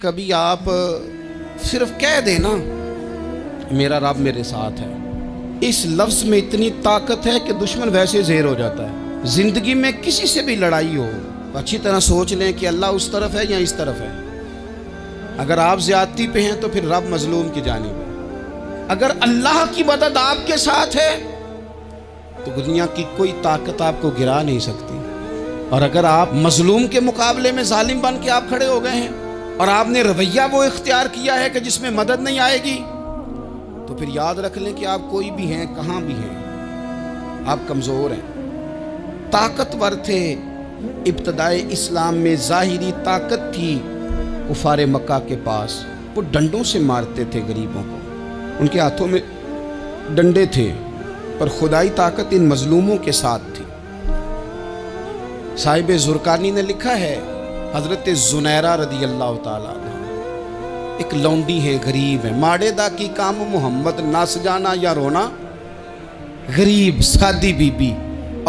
کبھی آپ صرف کہہ دینا میرا رب میرے ساتھ ہے، اس لفظ میں اتنی طاقت ہے کہ دشمن ویسے زہر ہو جاتا ہے۔ زندگی میں کسی سے بھی لڑائی ہو اچھی طرح سوچ لیں کہ اللہ اس طرف ہے یا اس طرف ہے۔ اگر آپ زیادتی پہ ہیں تو پھر رب مظلوم کی جانب ہے۔ اگر اللہ کی مدد آپ کے ساتھ ہے تو دنیا کی کوئی طاقت آپ کو گرا نہیں سکتی، اور اگر آپ مظلوم کے مقابلے میں ظالم بن کے آپ کھڑے ہو گئے ہیں اور آپ نے رویہ وہ اختیار کیا ہے کہ جس میں مدد نہیں آئے گی، تو پھر یاد رکھ لیں کہ آپ کوئی بھی ہیں، کہاں بھی ہیں، آپ کمزور ہیں۔ طاقتور تھے ابتدائے اسلام میں، ظاہری طاقت تھی کفار مکہ کے پاس، وہ ڈنڈوں سے مارتے تھے غریبوں کو، ان کے ہاتھوں میں ڈنڈے تھے، پر خدائی طاقت ان مظلوموں کے ساتھ تھی۔ صاحب زرقانی نے لکھا ہے، حضرت زنیرہ رضی اللہ تعالیٰ عنہ ایک لونڈی ہے، غریب ہے، ماڑے دا کی کام محمد نس جانا یا رونا، غریب سادی بی بی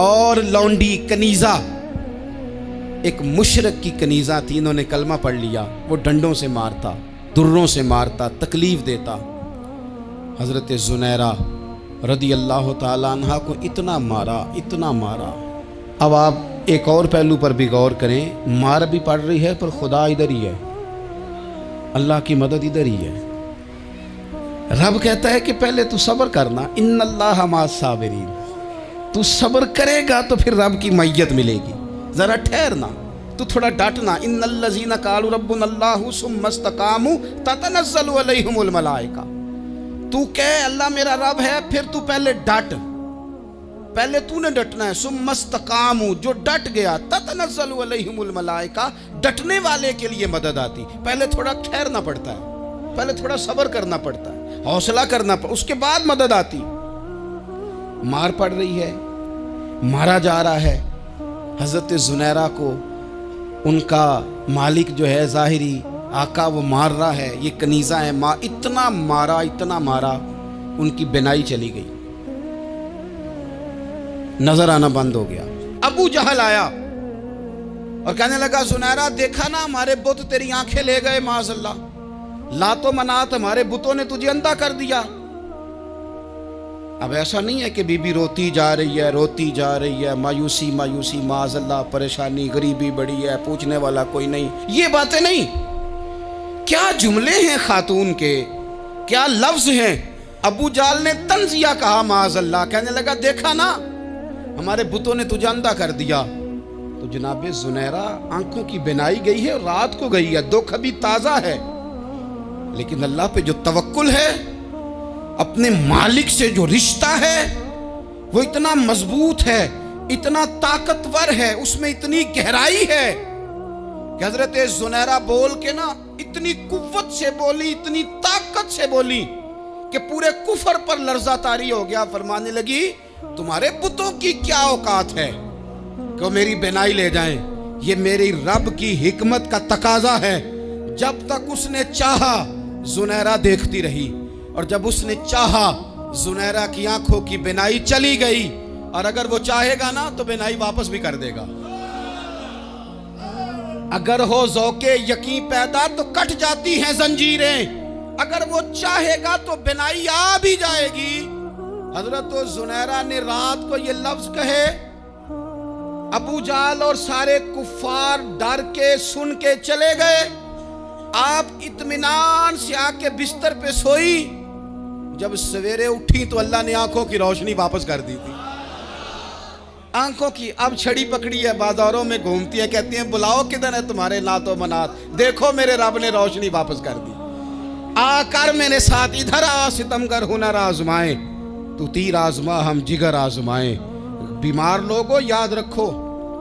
اور لونڈی کنیزہ، ایک مشرک کی کنیزہ تھی، انہوں نے کلمہ پڑھ لیا، وہ ڈنڈوں سے مارتا، دروں سے مارتا، تکلیف دیتا۔ حضرت زنیرہ رضی اللہ تعالیٰ عنہ کو اتنا مارا، اتنا مارا۔ اب آپ ایک اور پہلو پر بھی غور کریں، مار بھی پڑ رہی ہے پر خدا ادھر ہی ہے، اللہ کی مدد ادھر ہی ہے۔ رب کہتا ہے کہ پہلے تو صبر کرنا، ان اللہ مع الصابرین، تو صبر کرے گا تو پھر رب کی معیت ملے گی، ذرا ٹھہرنا، تو تھوڑا ڈٹنا۔ ان الذین قالوا ربنا اللہ ثم استقاموا تتنزل علیہم الملائکہ، تو کہے اللہ میرا رب ہے، پھر تو پہلے ڈٹ، پہلے تو نے ڈٹنا ہے۔ ثم استقاموا، جو ڈٹ گیا، تتنزل علیہم الملائکہ، ڈٹنے والے کے لیے مدد آتی، پہلے تھوڑا ٹھہرنا پڑتا ہے، پہلے تھوڑا صبر کرنا پڑتا ہے، حوصلہ کرنا پڑتا، اس کے بعد مدد آتی۔ مار پڑ رہی ہے، مارا جا رہا ہے حضرت زنیرہ کو، ان کا مالک جو ہے ظاہری آقا وہ مار رہا ہے، یہ کنیزہ ہے، اتنا مارا، اتنا مارا، ان کی بینائی چلی گئی، نظر آنا بند ہو گیا۔ ابو جہل آیا اور کہنے لگا زنیرہ دیکھا نا ہمارے بت تیری آنکھیں لے گئے، معاذ اللہ، لات و منات ہمارے بتوں نے تجھے اندھا کر دیا۔ اب ایسا نہیں ہے کہ بی بی روتی جا رہی ہے، روتی جا رہی ہے، مایوسی مایوسی، معاذ اللہ، پریشانی، غریبی بڑی ہے، پوچھنے والا کوئی نہیں، یہ باتیں نہیں۔ کیا جملے ہیں خاتون کے، کیا لفظ ہیں۔ ابو جہل نے تنزیہ کہا، معاذ اللہ، کہنے لگا دیکھا نا ہمارے بتوں نے تجھے اندھا کر دیا۔ تو جناب زنیرہ آنکھوں کی بینائی گئی ہے، رات کو گئی ہے، دکھ ابھی تازہ ہے، لیکن اللہ پہ جو توکل ہے، اپنے مالک سے جو رشتہ ہے، وہ اتنا مضبوط ہے، اتنا طاقتور ہے، اس میں اتنی گہرائی ہے کہ حضرت زنیرہ بول کے نا اتنی قوت سے بولی، اتنی طاقت سے بولی کہ پورے کفر پر لرزہ طاری ہو گیا۔ فرمانے لگی تمہارے بتوں کی کیا اوقات ہے کہ وہ میری بینائی لے جائیں، یہ میری رب کی حکمت کا تقاضا ہے۔ جب تک اس نے چاہا زنیرہ دیکھتی رہی، اور جب اس نے چاہا زنیرہ کی آنکھوں کی بینائی چلی گئی، اور اگر وہ چاہے گا نا تو بینائی واپس بھی کر دے گا۔ اگر ہو ذوق یقین پیدا تو کٹ جاتی ہیں زنجیریں، اگر وہ چاہے گا تو بینائی آ بھی جائے گی۔ حضرت زنیرہ نے رات کو یہ لفظ کہے، ابو جہل اور سارے کفار ڈر کے سن کے چلے گئے، آپ اطمینان سے آ کے بستر پہ سوئی۔ جب سویرے اٹھی تو اللہ نے آنکھوں کی روشنی واپس کر دی تھی، آنکھوں کی۔ اب چھڑی پکڑی ہے، بازاروں میں گھومتی ہے، کہتی ہیں بلاؤ کدھر ہے تمہارے لات و منات، دیکھو میرے رب نے روشنی واپس کر دی، آ کر میرے ساتھ ادھر آ، ستمگر ہنر آزمائیں، تو تیر آزما ہم جگر آزمائیں۔ بیمار لوگوں یاد رکھو،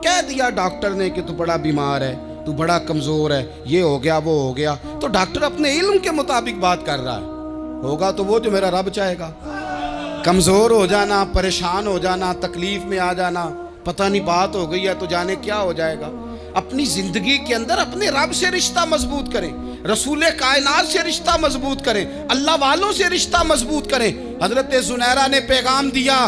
کہہ دیا ڈاکٹر نے کہ تو بڑا بیمار ہے، تو بڑا کمزور ہے، یہ ہو گیا وہ ہو گیا، تو ڈاکٹر اپنے علم کے مطابق بات کر رہا ہے، ہوگا تو وہ جو میرا رب چاہے گا۔ کمزور ہو جانا، پریشان ہو جانا، تکلیف میں آ جانا، پتہ نہیں بات ہو گئی ہے تو جانے کیا ہو جائے گا۔ اپنی زندگی کے اندر اپنے رب سے رشتہ مضبوط کریں، رسول کائنات سے رشتہ مضبوط کریں، اللہ والوں سے رشتہ مضبوط کریں۔ حضرت زنیرہ نے پیغام دیا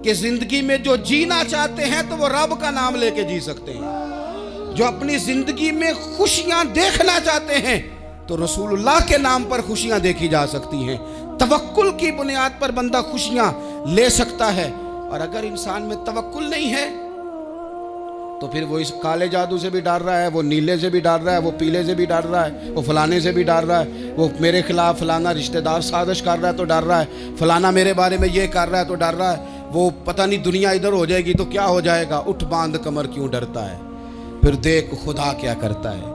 کہ زندگی میں جو جینا چاہتے ہیں تو وہ رب کا نام لے کے جی سکتے ہیں، جو اپنی زندگی میں خوشیاں دیکھنا چاہتے ہیں تو رسول اللہ کے نام پر خوشیاں دیکھی جا سکتی ہیں. توکل کی بنیاد پر بندہ خوشیاں لے سکتا ہے. اور اگر انسان میں توکل نہیں ہے تو پھر وہ اس کالے جادو سے بھی ڈر رہا ہے, وہ نیلے سے بھی ڈر رہا ہے, وہ پیلے سے بھی ڈر رہا ہے, وہ فلانے سے بھی ڈر رہا ہے, وہ میرے خلاف فلانا رشتہ دار سازش کر رہا ہے تو ڈر رہا ہے, فلانا میرے بارے میں یہ کر رہا ہے تو ڈر رہا ہے, وہ پتہ نہیں دنیا ادھر ہو جائے گی تو کیا ہو جائے گا. اٹھ باندھ کمر کیوں ڈرتا ہے, پھر دیکھ خدا کیا کرتا ہے.